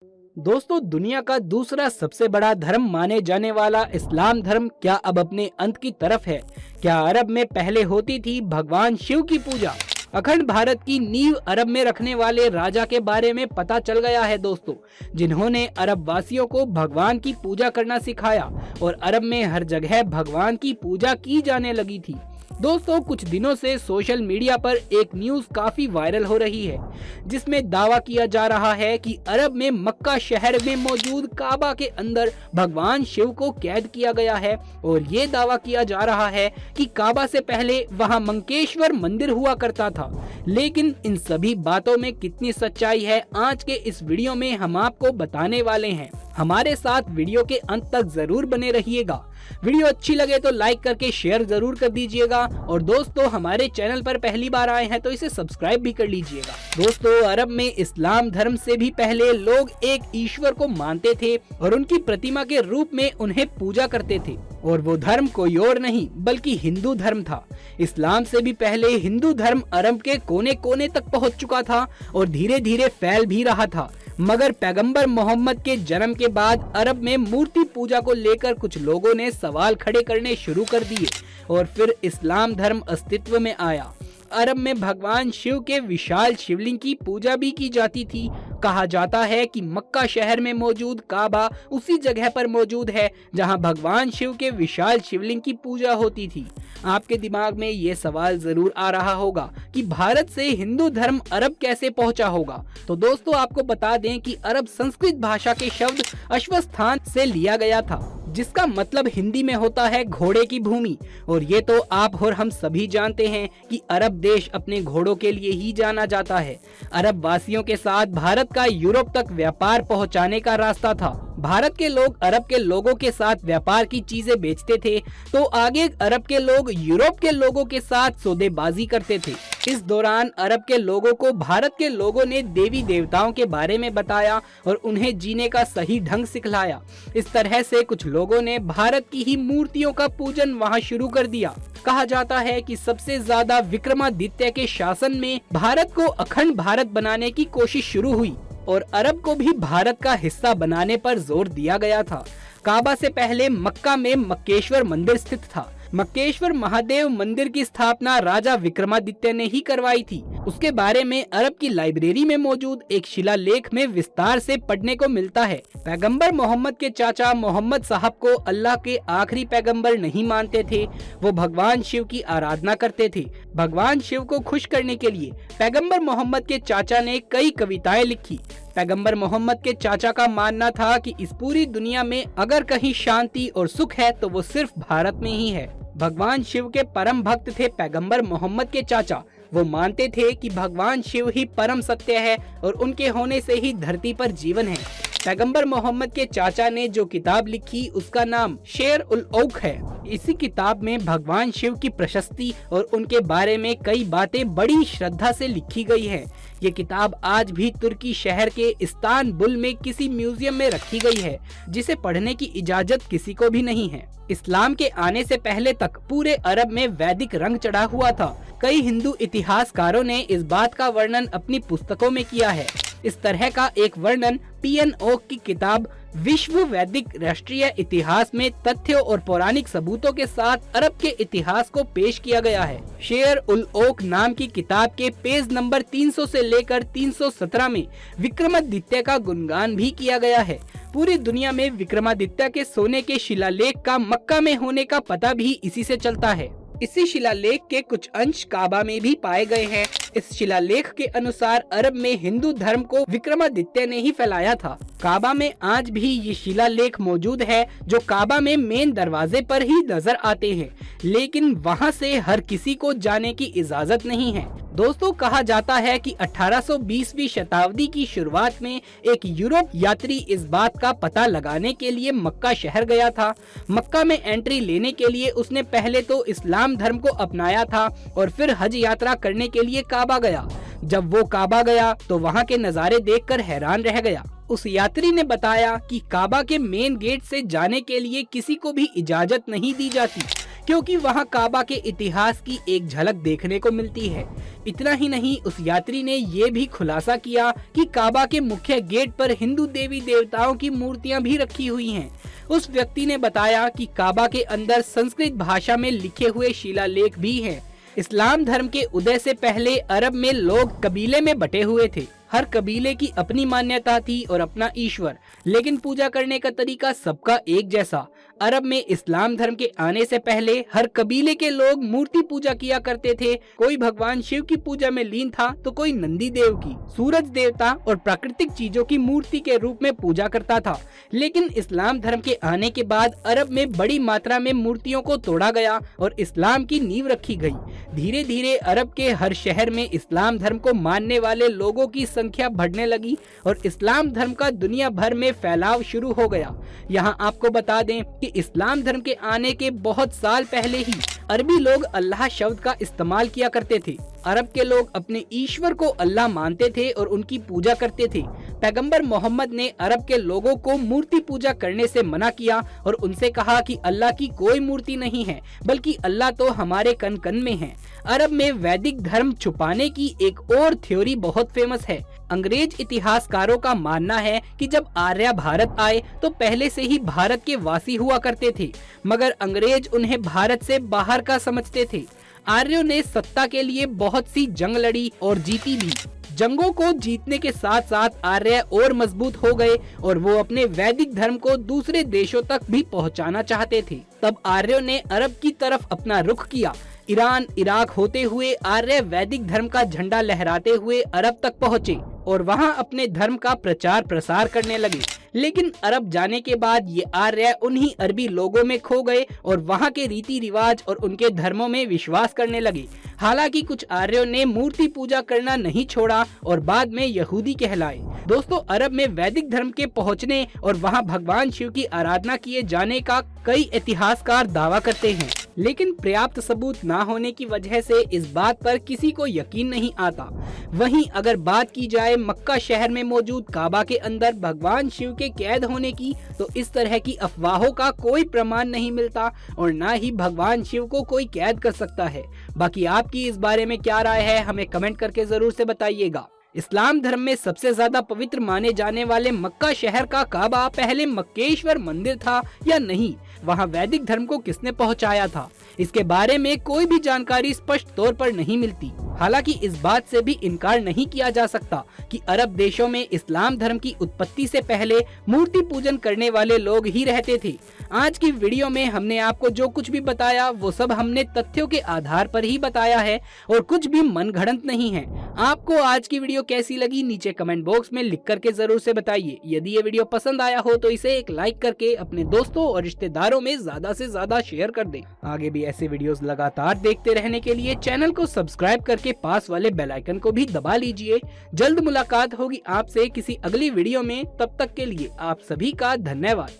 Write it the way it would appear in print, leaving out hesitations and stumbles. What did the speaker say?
दोस्तों, दुनिया का दूसरा सबसे बड़ा धर्म माने जाने वाला इस्लाम धर्म क्या अब अपने अंत की तरफ है? क्या अरब में पहले होती थी भगवान शिव की पूजा? अखंड भारत की नींव अरब में रखने वाले राजा के बारे में पता चल गया है दोस्तों, जिन्होंने अरब वासियों को भगवान की पूजा करना सिखाया और अरब में हर जगह भगवान की पूजा की जाने लगी थी। दोस्तों, कुछ दिनों से सोशल मीडिया पर एक न्यूज काफी वायरल हो रही है, जिसमें दावा किया जा रहा है कि अरब में मक्का शहर में मौजूद काबा के अंदर भगवान शिव को कैद किया गया है और ये दावा किया जा रहा है कि काबा से पहले वहां मंकेश्वर मंदिर हुआ करता था। लेकिन इन सभी बातों में कितनी सच्चाई है, आज के इस वीडियो में हम आपको बताने वाले हैं। हमारे साथ वीडियो के अंत तक जरूर बने रहिएगा। वीडियो अच्छी लगे तो लाइक करके शेयर जरूर कर दीजिएगा और दोस्तों, हमारे चैनल पर पहली बार आए हैं तो इसे सब्सक्राइब भी कर लीजिएगा। दोस्तों, अरब में इस्लाम धर्म से भी पहले लोग एक ईश्वर को मानते थे और उनकी प्रतिमा के रूप में उन्हें पूजा करते थे, और वो धर्म कोई और नहीं बल्कि हिंदू धर्म था। इस्लाम से भी पहले हिंदू धर्म अरब के कोने कोने तक पहुंच चुका था और धीरे धीरे फैल भी रहा था। मगर पैगंबर मोहम्मद के जन्म के बाद अरब में मूर्ति पूजा को लेकर कुछ लोगों ने सवाल खड़े करने शुरू कर दिए और फिर इस्लाम धर्म अस्तित्व में आया। अरब में भगवान शिव के विशाल शिवलिंग की पूजा भी की जाती थी। कहा जाता है कि मक्का शहर में मौजूद काबा उसी जगह पर मौजूद है जहां भगवान शिव के विशाल शिवलिंग की पूजा होती थी। आपके दिमाग में ये सवाल जरूर आ रहा होगा कि भारत से हिंदू धर्म अरब कैसे पहुंचा होगा। तो दोस्तों, आपको बता दें कि अरब संस्कृत भाषा के शब्द अश्वस्थान से लिया गया था, जिसका मतलब हिंदी में होता है घोड़े की भूमि। और ये तो आप और हम सभी जानते हैं कि अरब देश अपने घोड़ों के लिए ही जाना जाता है। अरब वासियों के साथ भारत का यूरोप तक व्यापार पहुंचाने का रास्ता था। भारत के लोग अरब के लोगों के साथ व्यापार की चीजें बेचते थे, तो आगे अरब के लोग यूरोप के लोगों के साथ सौदेबाजी करते थे। इस दौरान अरब के लोगों को भारत के लोगों ने देवी देवताओं के बारे में बताया और उन्हें जीने का सही ढंग सिखलाया। इस तरह से कुछ लोगों ने भारत की ही मूर्तियों का पूजन वहां शुरू कर दिया। कहा जाता है कि सबसे ज्यादा विक्रमादित्य के शासन में भारत को अखंड भारत बनाने की कोशिश शुरू हुई और अरब को भी भारत का हिस्सा बनाने पर जोर दिया गया था। काबा से पहले मक्का में मक्केश्वर मंदिर स्थित था। मक्केश्वर महादेव मंदिर की स्थापना राजा विक्रमादित्य ने ही करवाई थी। उसके बारे में अरब की लाइब्रेरी में मौजूद एक शिलालेख में विस्तार से पढ़ने को मिलता है। पैगंबर मोहम्मद के चाचा मोहम्मद साहब को अल्लाह के आखिरी पैगंबर नहीं मानते थे। वो भगवान शिव की आराधना करते थे। भगवान शिव को खुश करने के लिए पैगंबर मोहम्मद के चाचा ने कई कविताएं लिखी। पैगंबर मोहम्मद के चाचा का मानना था कि इस पूरी दुनिया में अगर कहीं शांति और सुख है तो वो सिर्फ भारत में ही है। भगवान शिव के परम भक्त थे पैगंबर मोहम्मद के चाचा। वो मानते थे कि भगवान शिव ही परम सत्य है और उनके होने से ही धरती पर जीवन है। पैगंबर मोहम्मद के चाचा ने जो किताब लिखी उसका नाम शेर उल औख है। इसी किताब में भगवान शिव की प्रशस्ति और उनके बारे में कई बातें बड़ी श्रद्धा से लिखी गई है। ये किताब आज भी तुर्की शहर के इस्तानबुल में किसी म्यूजियम में रखी गई है, जिसे पढ़ने की इजाजत किसी को भी नहीं है। इस्लाम के आने से पहले तक पूरे अरब में वैदिक रंग चढ़ा हुआ था। कई हिंदू इतिहासकारों ने इस बात का वर्णन अपनी पुस्तकों में किया है। इस तरह का एक वर्णन पीएन ओक की किताब विश्व वैदिक राष्ट्रीय इतिहास में तथ्यों और पौराणिक सबूतों के साथ अरब के इतिहास को पेश किया गया है। शेर उल ओक नाम की किताब के पेज नंबर 300 से लेकर 317 में विक्रमादित्य का गुणगान भी किया गया है। पूरी दुनिया में विक्रमादित्य के सोने के शिलालेख का मक्का में होने का पता भी इसी से चलता है। इसी शिलालेख के कुछ अंश काबा में भी पाए गए हैं। इस शिलालेख के अनुसार अरब में हिंदू धर्म को विक्रमादित्य ने ही फैलाया था। काबा में आज भी ये शिलालेख मौजूद है, जो काबा में मेन दरवाजे पर ही नजर आते हैं, लेकिन वहां से हर किसी को जाने की इजाजत नहीं है। दोस्तों, कहा जाता है कि 1820वीं शताब्दी की शुरुआत में एक यूरोप यात्री इस बात का पता लगाने के लिए मक्का शहर गया था। मक्का में एंट्री लेने के लिए उसने पहले तो इस्लाम धर्म को अपनाया था और फिर हज यात्रा करने के लिए काबा गया। जब वो काबा गया तो वहाँ के नज़ारे देखकर हैरान रह गया। उस यात्री ने बताया कि काबा के मेन गेट से जाने के लिए किसी को भी इजाजत नहीं दी जाती, क्योंकि वहां काबा के इतिहास की एक झलक देखने को मिलती है। इतना ही नहीं, उस यात्री ने ये भी खुलासा किया कि काबा के मुख्य गेट पर हिंदू देवी देवताओं की मूर्तियां भी रखी हुई हैं। उस व्यक्ति ने बताया कि काबा के अंदर संस्कृत भाषा में लिखे हुए शिलालेख भी हैं। इस्लाम धर्म के उदय से पहले अरब में लोग कबीले में बटे हुए थे। हर कबीले की अपनी मान्यता थी और अपना ईश्वर, लेकिन पूजा करने का तरीका सबका एक जैसा। अरब में इस्लाम धर्म के आने से पहले हर कबीले के लोग मूर्ति पूजा किया करते थे। कोई भगवान शिव की पूजा में लीन था तो कोई नंदी देव की, सूरज देवता और प्राकृतिक चीजों की मूर्ति के रूप में पूजा करता था। लेकिन इस्लाम धर्म के आने के बाद अरब में बड़ी मात्रा में मूर्तियों को तोड़ा गया और इस्लाम की नींव रखी गई। धीरे धीरे अरब के हर शहर में इस्लाम धर्म को मानने वाले लोगों की संख्या बढ़ने लगी और इस्लाम धर्म का दुनिया भर में फैलाव शुरू हो गया। यहाँ आपको बता दें कि इस्लाम धर्म के आने के बहुत साल पहले ही अरबी लोग अल्लाह शब्द का इस्तेमाल किया करते थे। अरब के लोग अपने ईश्वर को अल्लाह मानते थे और उनकी पूजा करते थे। पैगंबर मोहम्मद ने अरब के लोगों को मूर्ति पूजा करने से मना किया और उनसे कहा कि अल्लाह की कोई मूर्ति नहीं है, बल्कि अल्लाह तो हमारे कन कन में है। अरब में वैदिक धर्म छुपाने की एक और थ्योरी बहुत फेमस है। अंग्रेज इतिहासकारों का मानना है कि जब आर्य भारत आए तो पहले से ही भारत के वासी हुआ करते थे, मगर अंग्रेज उन्हें भारत से बाहर का समझते थे। आर्यों ने सत्ता के लिए बहुत सी जंग लड़ी और जीती भी। जंगों को जीतने के साथ साथ आर्य और मजबूत हो गए और वो अपने वैदिक धर्म को दूसरे देशों तक भी पहुंचाना चाहते थे। तब आर्यों ने अरब की तरफ अपना रुख किया। ईरान, इराक होते हुए आर्य वैदिक धर्म का झंडा लहराते हुए अरब तक पहुँचे और वहाँ अपने धर्म का प्रचार प्रसार करने लगे। लेकिन अरब जाने के बाद ये आर्य उन्हीं अरबी लोगों में खो गए और वहाँ के रीति रिवाज और उनके धर्मों में विश्वास करने लगे। हालांकि कुछ आर्यों ने मूर्ति पूजा करना नहीं छोड़ा और बाद में यहूदी कहलाए। दोस्तों, अरब में वैदिक धर्म के पहुँचने और वहाँ भगवान शिव की आराधना किए जाने का कई इतिहासकार दावा करते हैं, लेकिन पर्याप्त सबूत न होने की वजह से इस बात पर किसी को यकीन नहीं आता। वहीं अगर बात की जाए मक्का शहर में मौजूद काबा के अंदर भगवान शिव के कैद होने की, तो इस तरह की अफवाहों का कोई प्रमाण नहीं मिलता और न ही भगवान शिव को कोई कैद कर सकता है। बाकी आपकी इस बारे में क्या राय है, हमें कमेंट करके जरूर से बताइएगा। इस्लाम धर्म में सबसे ज्यादा पवित्र माने जाने वाले मक्का शहर का काबा पहले मक्केश्वर मंदिर था या नहीं? वहां वैदिक धर्म को किसने पहुंचाया था? इसके बारे में कोई भी जानकारी स्पष्ट तौर पर नहीं मिलती। हालांकि इस बात से भी इनकार नहीं किया जा सकता कि अरब देशों में इस्लाम धर्म की उत्पत्ति से पहले मूर्ति पूजन करने वाले लोग ही रहते थे। आज की वीडियो में हमने आपको जो कुछ भी बताया वो सब हमने तथ्यों के आधार पर ही बताया है और कुछ भी मनगढ़ंत नहीं है। आपको आज की वीडियो कैसी लगी नीचे कमेंट बॉक्स में लिख करके जरूर से बताइए। यदि ये वीडियो पसंद आया हो तो इसे एक लाइक करके अपने दोस्तों और रिश्तेदारों में ज्यादा से ज्यादा शेयर कर दें। आगे भी ऐसे वीडियोस लगातार देखते रहने के लिए चैनल को सब्सक्राइब करके पास वाले बेल आइकन को भी दबा लीजिए। जल्द मुलाकात होगी आपसे किसी अगली वीडियो में, तब तक के लिए आप सभी का धन्यवाद।